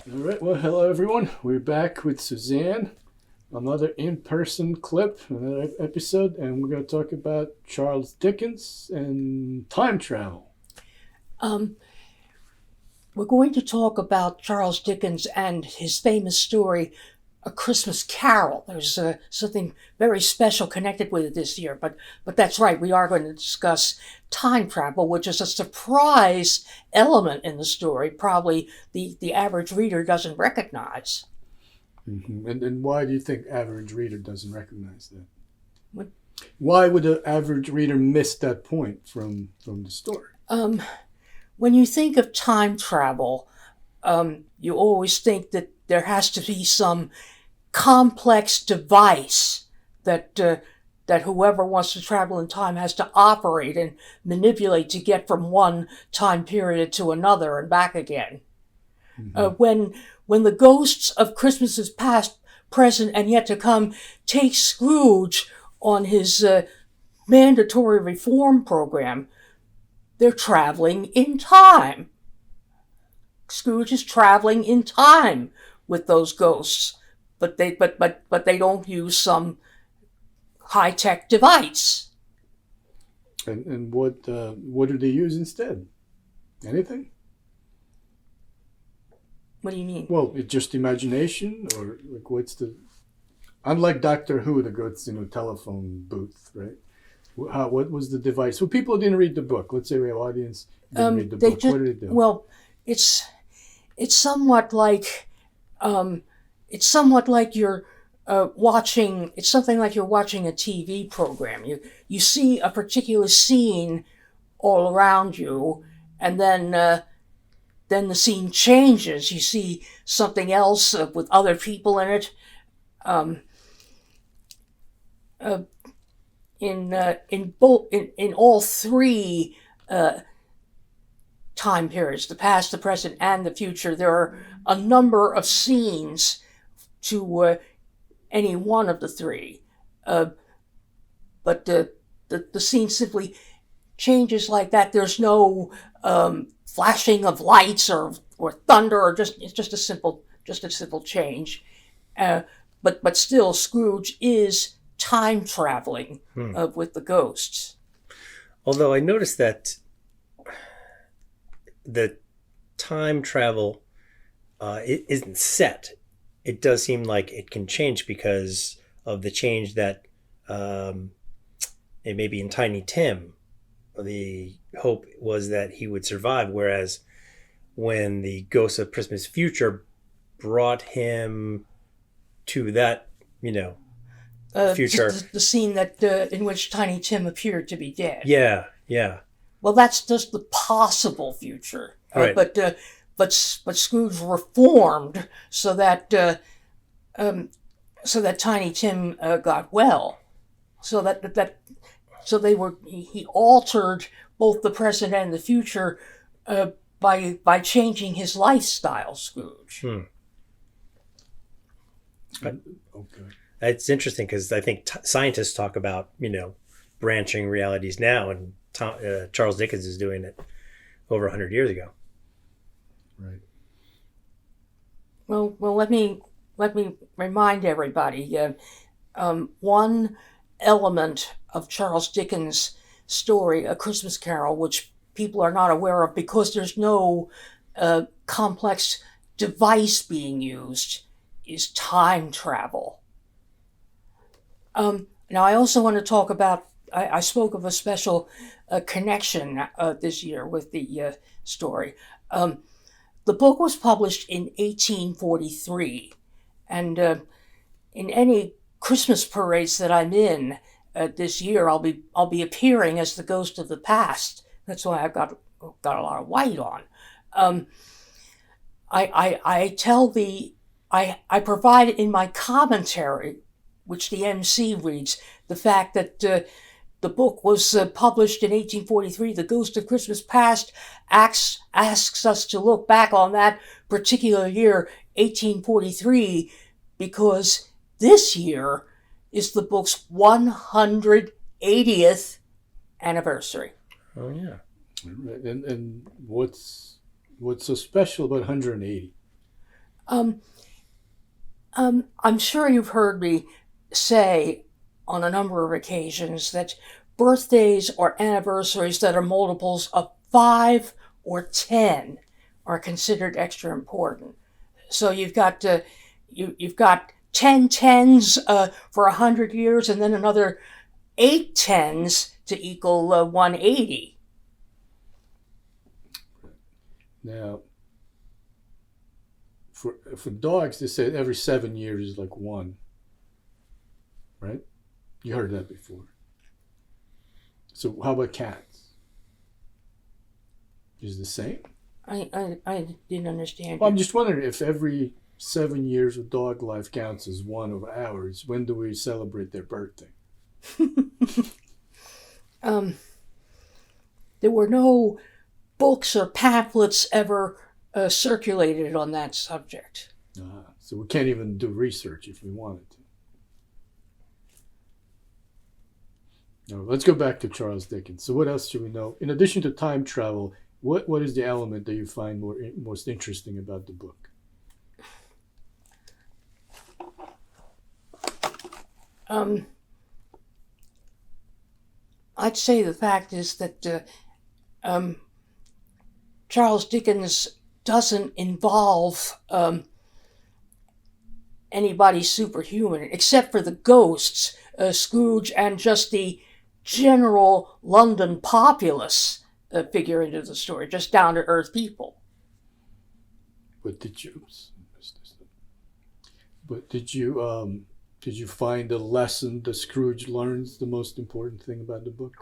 All right. Well, hello everyone. We're back with Suzanne. Another in-person clip, another episode, and we're going to talk about Charles Dickens and time travel. Um, we're going to talk about Charles Dickens and his famous story, A Christmas Carol. There's something very special connected with it this year, but that's right. We are going to discuss time travel, which is a surprise element in the story. Probably the average reader doesn't recognize. Mm-hmm. And why do you think average reader doesn't recognize that? What? Why would the average reader miss that point from the story? When you think of time travel, you always think that there has to be some complex device that whoever wants to travel in time has to operate and manipulate to get from one time period to another and back again. Mm-hmm. When the ghosts of Christmases past, present, and yet to come take Scrooge on his mandatory reform program, they're traveling in time. Scrooge is traveling in time with those ghosts, but they don't use some high-tech device. And what do they use instead? Anything? What do you mean? Well, it's just imagination, or like what's the? Unlike Doctor Who, that goes in a telephone booth, right? What was the device? Well, people didn't read the book. Let's say we have audience didn't read the book. What did they do? Well, it's somewhat like you're watching. It's something like you're watching a TV program. You see a particular scene all around you, and then the scene changes. You see something else with other people in it. In all three time periods, the past, the present, and the future, there are a number of scenes to any one of the three. But the scene simply changes like that. There's no flashing of lights or thunder, or it's just a simple change. But still, Scrooge is time traveling with the ghosts. Although I noticed that the time travel it isn't set. It does seem like it can change because of the change that it may be in Tiny Tim. The hope was that he would survive, whereas when the Ghost of Christmas Future brought him to that, future. The scene that in which Tiny Tim appeared to be dead. Yeah. Well, that's just the possible future. Right. But Scrooge reformed so that Tiny Tim got well. So he altered both the present and the future by changing his lifestyle, Scrooge. Okay. It's interesting because I think scientists talk about, branching realities now, and Charles Dickens is doing it over 100 years ago. Right. Well, let me remind everybody. One element of Charles Dickens' story, A Christmas Carol, which people are not aware of because there's no complex device being used, is time travel. Now, I also want to talk about, I spoke of a special connection this year with the story. The book was published in 1843, and in any Christmas parades that I'm in this year, I'll be appearing as the ghost of the past. That's why I've got a lot of white on. I provide in my commentary, which the MC reads, the fact that the book was published in 1843. The Ghost of Christmas Past asks us to look back on that particular year, 1843, because this year is the book's 180th anniversary. Oh, yeah. And what's so special about 180? Um, I'm sure you've heard me say on a number of occasions that birthdays or anniversaries that are multiples of 5 or 10 are considered extra important. So you've got you've got 10 tens for 100 years, and then another 8 tens to equal 180. Now, for dogs, they say every 7 years is like one, right? You heard that before. So how about cats? Is it the same? I didn't understand. Well, I'm just wondering if every 7 years of dog life counts as one of ours. When do we celebrate their birthday? There were no books or pamphlets ever circulated on that subject. So we can't even do research if we wanted to. Now, let's go back to Charles Dickens. So what else should we know? In addition to time travel, what is the element that you find most interesting about the book? I'd say the fact is that Charles Dickens doesn't involve anybody superhuman, except for the ghosts, Scrooge, and just the general London populace figure into the story, just down-to-earth people. But did you find the lesson that Scrooge learns the most important thing about the book?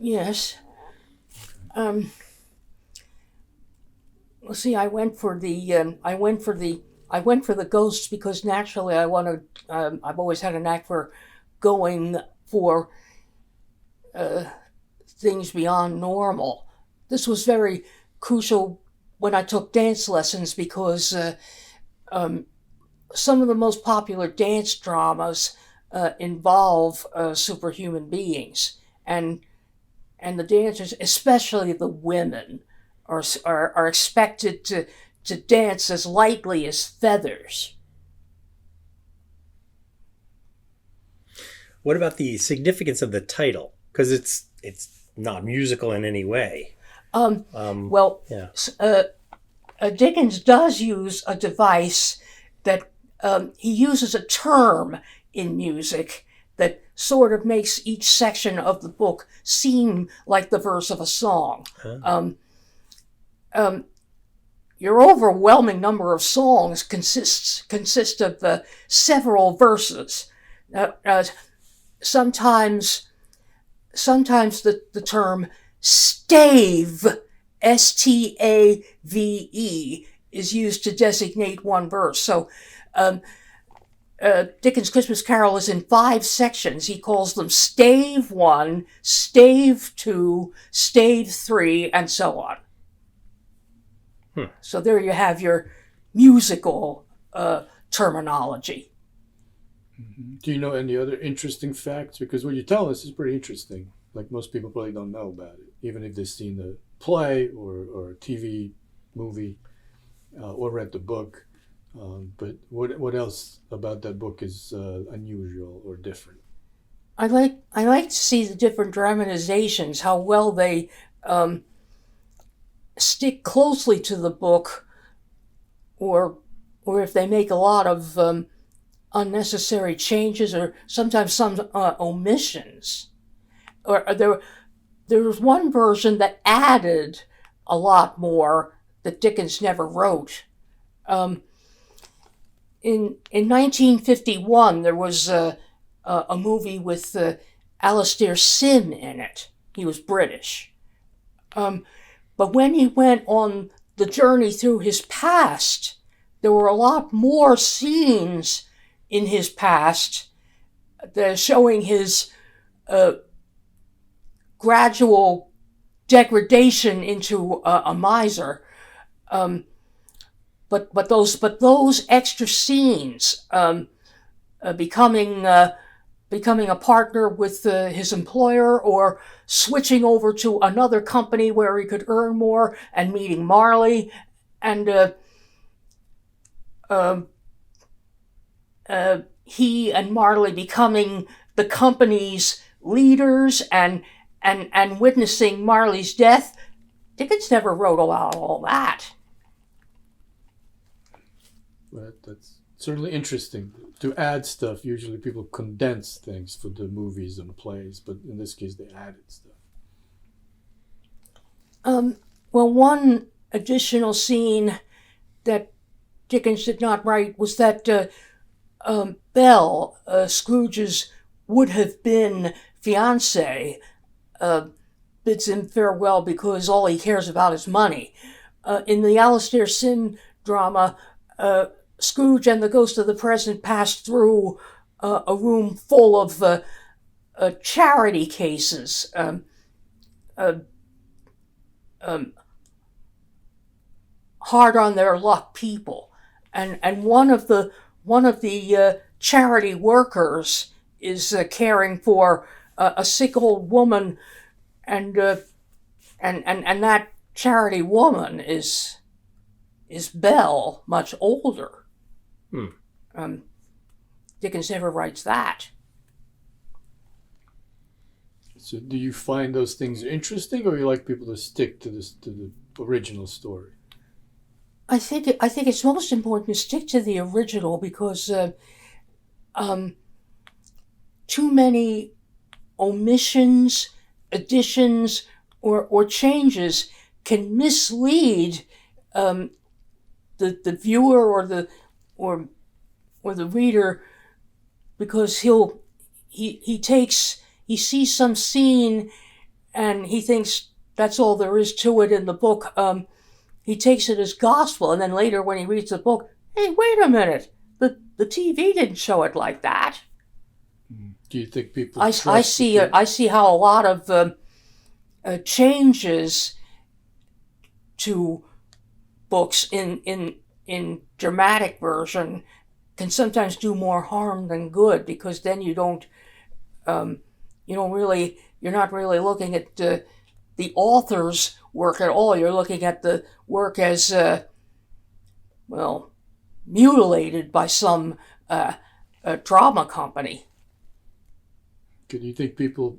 Yes. Well, see, I went for the ghosts because naturally I've always had a knack for going for things beyond normal. This was very crucial when I took dance lessons because some of the most popular dance dramas involve superhuman beings, and the dancers, especially the women, are expected to dance as lightly as feathers. What about the significance of the title? Because it's not musical in any way. Well, Yeah. Dickens does use a device that he uses a term in music that sort of makes each section of the book seem like the verse of a song. Your overwhelming number of songs consist of several verses. Sometimes the term stave, S-T-A-V-E, is used to designate one verse. So Dickens' Christmas Carol is in 5 sections. He calls them stave 1, stave 2, stave 3, and so on. So there you have your musical terminology. Do you know any other interesting facts? Because what you tell us is pretty interesting. Like most people probably don't know about it, even if they've seen the play or a TV movie or read the book. But what else about that book is unusual or different? I like to see the different dramatizations, how well they stick closely to the book, or if they make a lot of unnecessary changes, or sometimes some omissions. Or there was one version that added a lot more that Dickens never wrote. In 1951, there was a movie with Alastair Sim in it. He was British. But when he went on the journey through his past, there were a lot more scenes in his past showing his gradual degradation into a miser. But those extra scenes, becoming a partner with his employer, or switching over to another company where he could earn more, and meeting Marley, and he and Marley becoming the company's leaders and witnessing Marley's death. Dickens never wrote about all that. But that's certainly interesting. To add stuff, usually people condense things for the movies and plays, but in this case they added stuff. Well, one additional scene that Dickens did not write was that Belle, Scrooge's would-have-been fiancée, bids him farewell because all he cares about is money. In the Alastair Sim drama, Scrooge and the Ghost of the Present passed through a room full of charity cases. Hard on their luck people, and one of the charity workers is caring for a sick old woman, and that charity woman is Belle, much older. Dickens never writes that. So do you find those things interesting, or you like people to stick to the original story? I think it's most important to stick to the original because too many omissions, additions, or changes can mislead the viewer or the reader, because he sees some scene and he thinks that's all there is to it in the book. He takes it as gospel, and then later when he reads the book, hey, wait a minute, the TV didn't show it like that. Do you think people? I see how a lot of changes to books in dramatic version can sometimes do more harm than good, because then you're not really looking at the author's work at all. You're looking at the work as mutilated by some drama company. Do you think people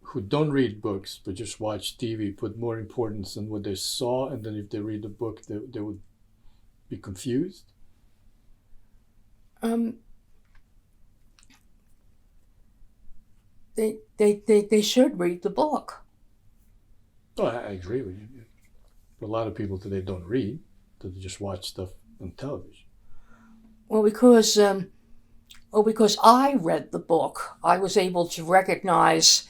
who don't read books but just watch TV put more importance on what they saw, and then if they read the book, they would be confused? They should read the book. Oh, I agree with you. But a lot of people today don't read; they just watch stuff on television. Well, because I read the book, I was able to recognize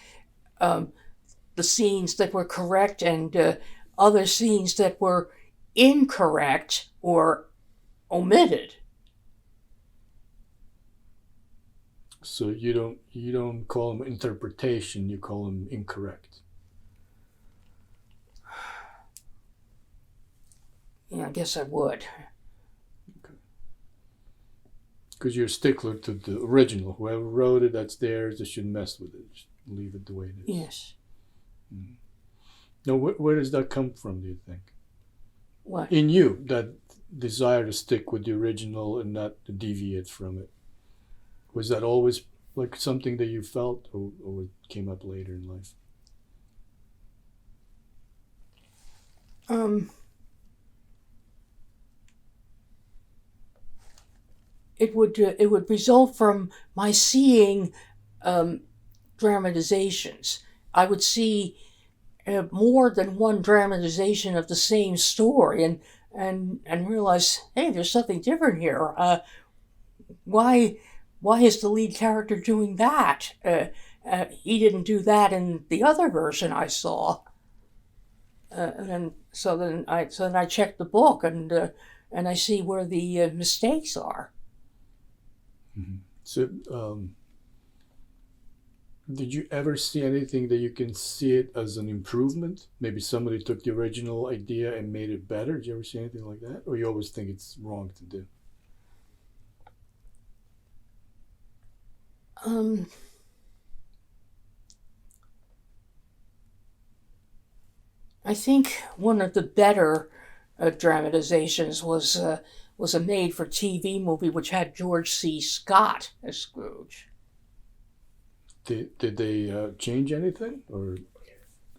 the scenes that were correct and other scenes that were incorrect or omitted. So you don't call them interpretation; you call them incorrect. Yeah, I guess I would. Because you're a stickler to the original. Whoever wrote it, that's theirs. They shouldn't mess with it. Just leave it the way it is. Yes. Mm. Now, where does that come from, do you think? What? In you, that desire to stick with the original and not to deviate from it. Was that always like something that you felt, or it came up later in life? It would result from my seeing dramatizations. I would see more than one dramatization of the same story, and realize, hey, there's something different here. Why is the lead character doing that? He didn't do that in the other version I saw. So then I check the book and I see where the mistakes are. Mm-hmm. So, did you ever see anything that you can see it as an improvement? Maybe somebody took the original idea and made it better. Did you ever see anything like that? Or you always think it's wrong to do? I think one of the better dramatizations was a made-for-TV movie which had George C. Scott as Scrooge. Did they change anything or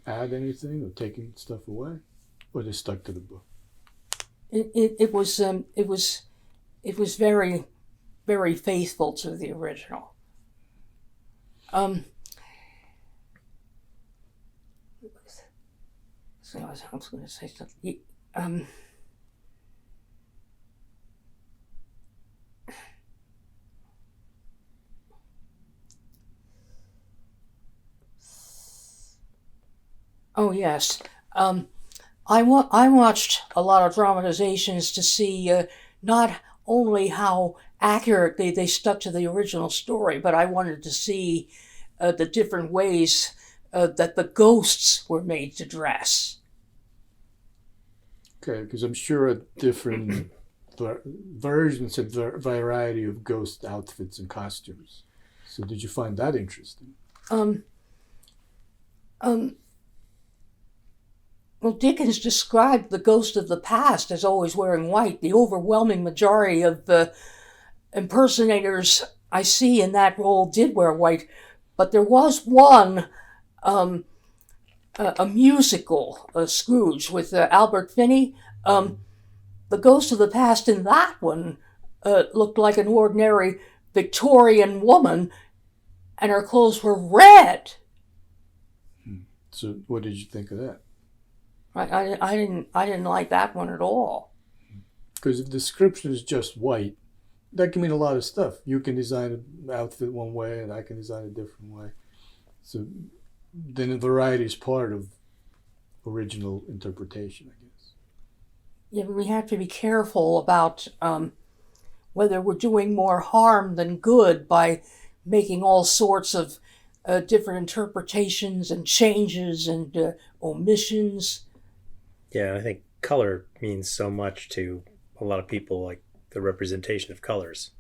add anything or taking stuff away, or they stuck to the book? It was very, very faithful to the original. So I was going to say something. Oh yes. I watched a lot of dramatizations to see not only how accurately they stuck to the original story, but I wanted to see the different ways that the ghosts were made to dress. Okay, because I'm sure a different versions had variety of ghost outfits and costumes. So did you find that interesting? Well, Dickens described the ghost of the past as always wearing white. The overwhelming majority of the impersonators I see in that role did wear white, but there was one, a musical, Scrooge, with Albert Finney. The ghost of the past in that one looked like an ordinary Victorian woman, and her clothes were red. So what did you think of that? I didn't like that one at all. Because if the description is just white, that can mean a lot of stuff. You can design an outfit one way, and I can design a different way. So then the variety is part of original interpretation, I guess. Yeah, but we have to be careful about whether we're doing more harm than good by making all sorts of different interpretations and changes and omissions. Yeah, I think color means so much to a lot of people, like the representation of colors.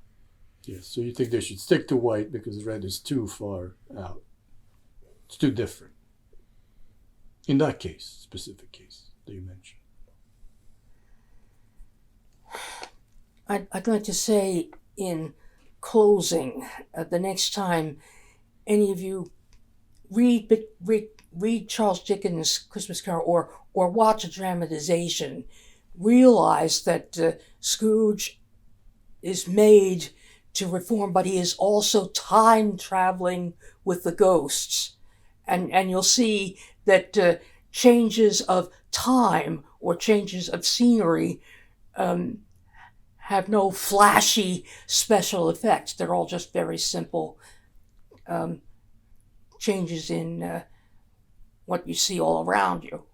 Yes, so you think they should stick to white because red is too far out. It's too different. In that case, specific case that you mentioned. I'd like to say in closing, the next time any of you read Charles Dickens' Christmas Carol or watch a dramatization, realize that Scrooge is made to reform, but he is also time traveling with the ghosts. And you'll see that changes of time or changes of scenery have no flashy special effects. They're all just very simple changes in what you see all around you.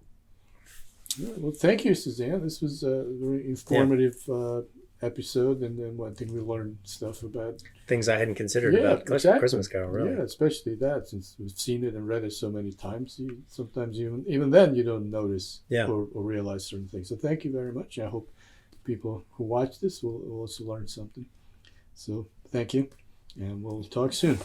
Well, thank you, Suzanne. This was a very informative episode, and then I think we learned stuff about things I hadn't considered Yeah, about exactly. Christmas Carol, really. Yeah, especially that, since we've seen it and read it so many times. Sometimes even then you don't notice or realize certain things. So thank you very much. I hope people who watch this will also learn something. So thank you, and we'll talk soon.